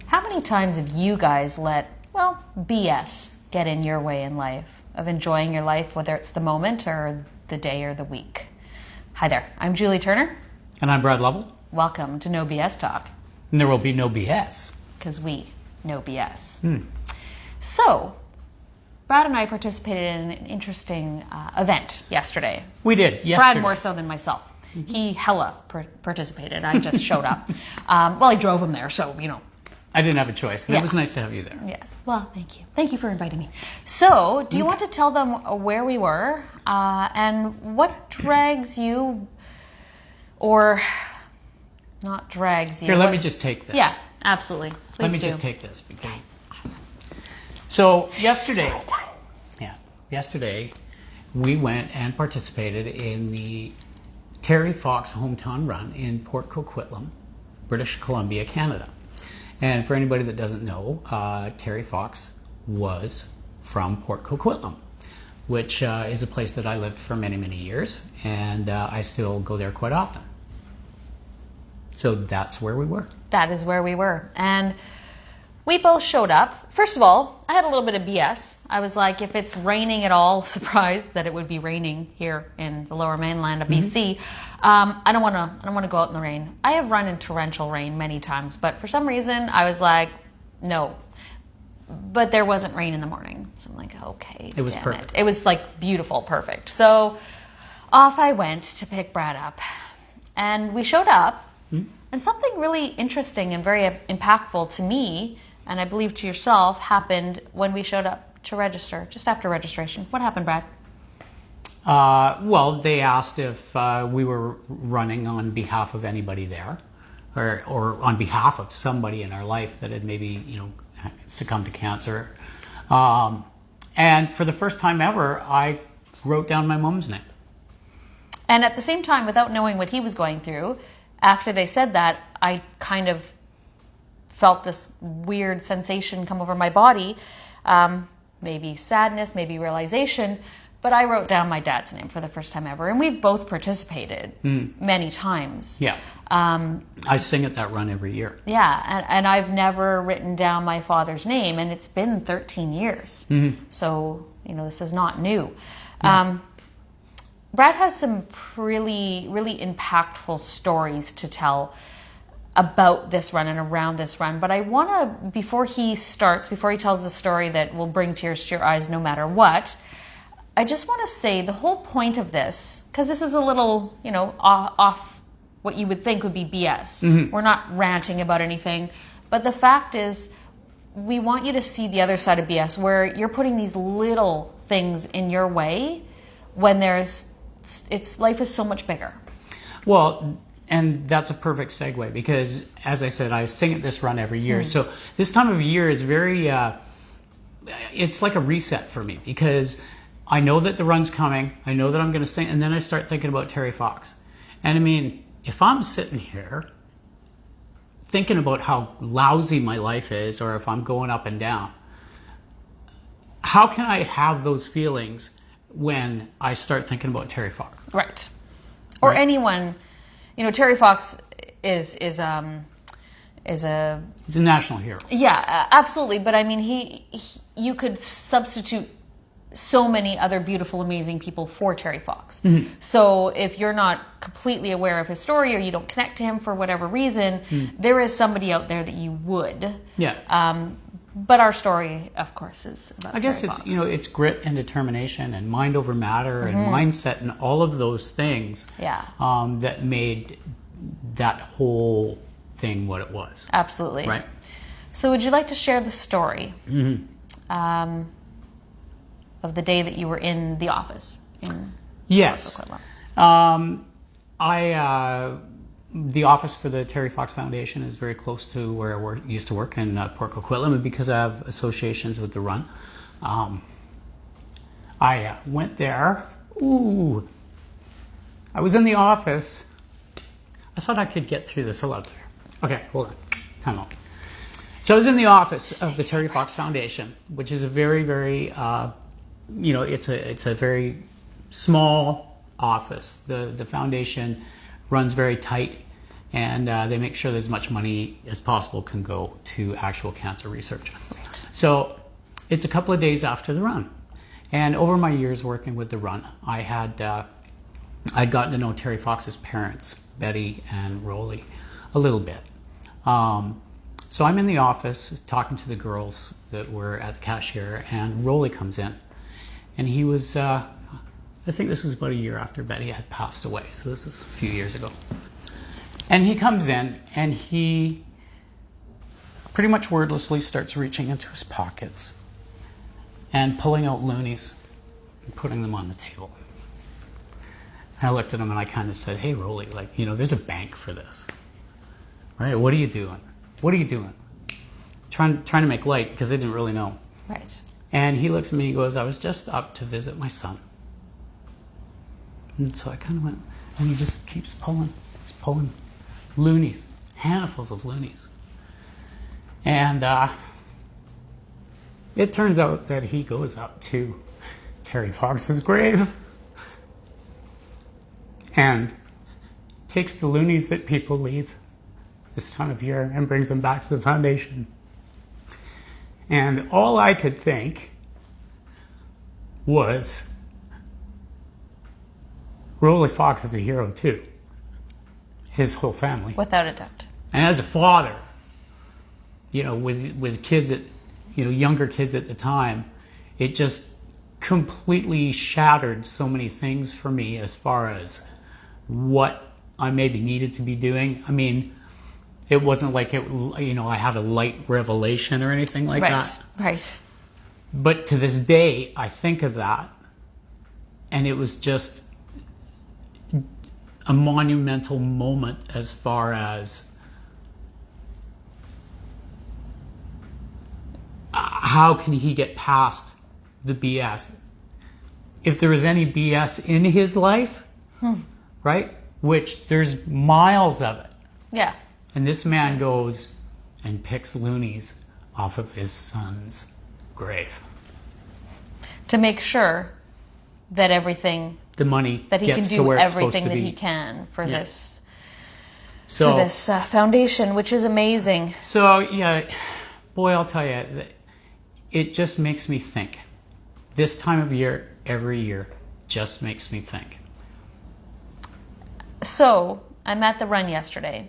How many times have you guys let, well, BS get in your way in life, of enjoying your life, whether it's the moment or the day or the week? Hi there, I'm Julie Turner. And I'm Brad Lovell. Welcome to No BS Talk. And there will be no BS. Because we know BS. So, Brad and I participated in an interesting event yesterday. We did, yesterday. Brad more so than myself. He hella participated. I just showed up. Well, I drove him there, so, you know. I didn't have a choice. It was nice to have you there. Yes. Well, thank you. Thank you for inviting me. So, do you want to tell them where we were and what drags you, or not drags you? Here, let me just take this. Yeah, absolutely. Please let me just take this because. Awesome. So yesterday, we went and participated in the Terry Fox Hometown Run in Port Coquitlam, British Columbia, Canada. And for anybody that doesn't know, Terry Fox was from Port Coquitlam, which is a place that I lived for many, many years, and I still go there quite often. So that's where we were. That is where we were. And we both showed up. First of all, I had a little bit of BS. I was like, if it's raining at all, surprised that it would be raining here in the lower mainland of BC. I don't want to go out in the rain. I have run in torrential rain many times, but for some reason I was like, no. But there wasn't rain in the morning. So I'm like, okay, it was perfect. It was like beautiful, perfect. So off I went to pick Brad up. And we showed up, and something really interesting and very impactful to me, and I believe to yourself, happened when we showed up to register, just after registration. What happened, Brad? Well, they asked if we were running on behalf of anybody there, or on behalf of somebody in our life that had maybe, succumbed to cancer. And for the first time ever, I wrote down my mom's name. And at the same time, without knowing what he was going through, after they said that, I kind of felt this weird sensation come over my body, maybe sadness, maybe realization, but I wrote down my dad's name for the first time ever, and we've both participated many times. Yeah, I sing at that run every year. Yeah, and I've never written down my father's name, and it's been 13 years, so this is not new. Yeah. Brad has some really, really impactful stories to tell about this run and around this run. But I want to, before he tells the story that will bring tears to your eyes no matter what, I just want to say the whole point of this, because this is a little, off what you would think would be BS. We're not ranting about anything. But the fact is, we want you to see the other side of BS, where you're putting these little things in your way when life is so much bigger. Well, and that's a perfect segue because, as I said, I sing at this run every year. So this time of year is very, it's like a reset for me because I know that the run's coming. I know that I'm going to sing. And then I start thinking about Terry Fox. And I mean, if I'm sitting here thinking about how lousy my life is, or if I'm going up and down, how can I have those feelings when I start thinking about Terry Fox? Right. Or anyone, Terry Fox is a... He's a national hero. Yeah, absolutely. But I mean, you could substitute so many other beautiful, amazing people for Terry Fox. So if you're not completely aware of his story or you don't connect to him for whatever reason, there is somebody out there that you would. Yeah. But our story, of course, is about I guess Terry it's, Fox. It's grit and determination and mind over matter and mindset and all of those things that made that whole thing what it was. Absolutely. Right. So would you like to share the story of the day that you were in the office? Yes. The office for the Terry Fox Foundation is very close to where I used to work in Port Coquitlam, and because I have associations with the run, I went there. I was in the office. I thought I could get through this a lot better. Okay, hold on. Time out. So I was in the office of the Terry Fox Foundation, which is a very, very, it's a very small office. The foundation runs very tight, and they make sure that as much money as possible can go to actual cancer research. Right. So it's a couple of days after the run. And over my years working with the run, I'd gotten to know Terry Fox's parents, Betty and Rolly, a little bit. So I'm in the office talking to the girls that were at the cashier, and Rolly comes in. And he was, I think this was about a year after Betty had passed away, so this is a few years ago. And he comes in, and he pretty much wordlessly starts reaching into his pockets and pulling out loonies and putting them on the table. And I looked at him and I kind of said, hey, Rolly, like, you know, there's a bank for this. Right? What are you doing? What are you doing? Trying to make light, because they didn't really know. Right. And he looks at me and he goes, I was just up to visit my son. And so I kind of went, and he just keeps pulling loonies, handfuls of loonies. And it turns out that he goes up to Terry Fox's grave and takes the loonies that people leave this time of year and brings them back to the foundation. And all I could think was, Rolly Fox is a hero too. His whole family. Without a doubt. And as a father, you know, with kids at, you know, younger kids at the time, it just completely shattered so many things for me as far as what I maybe needed to be doing. I mean, it wasn't like it, you know, I had a light revelation or anything like that. Right. But to this day, I think of that, and it was just a monumental moment as far as how can he get past the BS? If there was any BS in his life, right, which there's miles of it. Yeah. And this man goes and picks loonies off of his son's grave. To make sure that everything, The money that he can gets to do where it's supposed everything to that be. he can for Yeah. this, So, for this foundation, which is amazing. So, yeah, boy, I'll tell you, it just makes me think. This time of year, every year, just makes me think. So, I'm at the run yesterday,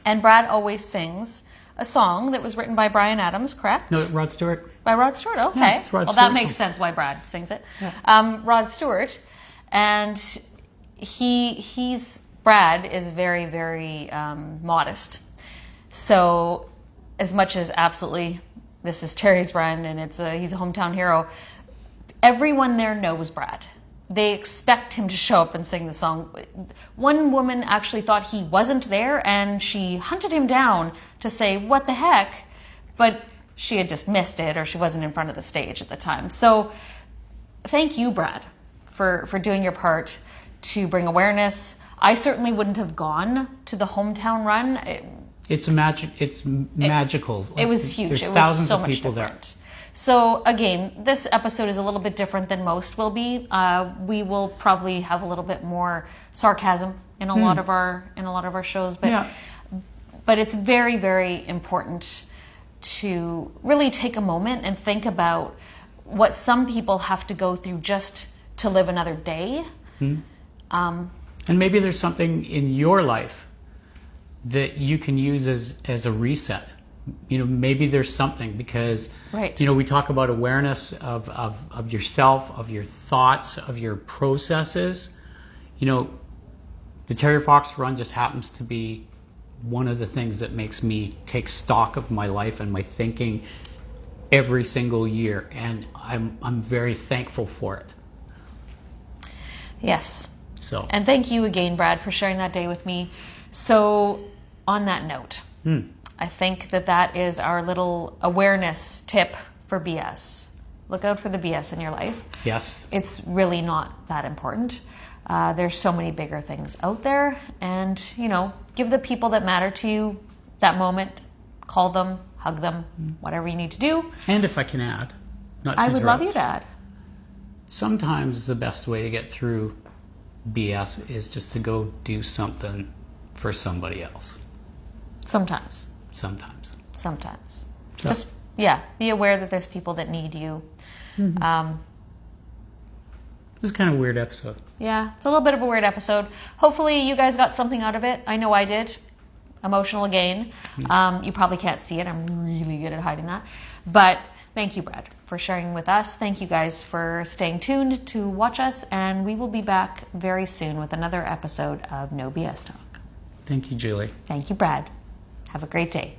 and Brad always sings a song that was written by Bryan Adams, correct? No, Rod Stewart. By Rod Stewart, okay. Yeah, it's Rod well, that Stewart's makes song. sense why Brad sings it. Yeah. Rod Stewart, and Brad is very, very modest. So, as much as absolutely, this is Terry's run, and he's a hometown hero, everyone there knows Brad. They expect him to show up and sing the song. One woman actually thought he wasn't there, and she hunted him down to say, what the heck? But she had just missed it, or she wasn't in front of the stage at the time. So thank you, Brad, for doing your part to bring awareness. I certainly wouldn't have gone to the hometown run. It's magical. It was huge. There's It was thousands so of much people different. there. So again, this episode is a little bit different than most will be. We will probably have a little bit more sarcasm in a lot of our shows, but Yeah. but it's very, very important to really take a moment and think about what some people have to go through just to live another day. And maybe there's something in your life that you can use as a reset. You know, maybe there's something, because, Right. you know, we talk about awareness of yourself, of your thoughts, of your processes. You know, the Terry Fox run just happens to be one of the things that makes me take stock of my life and my thinking every single year. And I'm very thankful for it. Yes. So, And thank you again, Brad, for sharing that day with me. So on that note, I think that is our little awareness tip for BS. Look out for the BS in your life. yes. It's really not that important. There's so many bigger things out there, and, you know, give the people that matter to you that moment. Call them, hug them, whatever you need to do. And if I can add, not to I would love interrupt, you to add. sometimes the best way to get through BS is just to go do something for somebody else. Sometimes. Sometimes. So. Just, be aware that there's people that need you. Mm-hmm. This is kind of a weird episode. Yeah, it's a little bit of a weird episode. Hopefully you guys got something out of it. I know I did. Emotional again. You probably can't see it. I'm really good at hiding that. But thank you, Brad, for sharing with us. Thank you guys for staying tuned to watch us. And we will be back very soon with another episode of No BS Talk. Thank you, Julie. Thank you, Brad. Have a great day.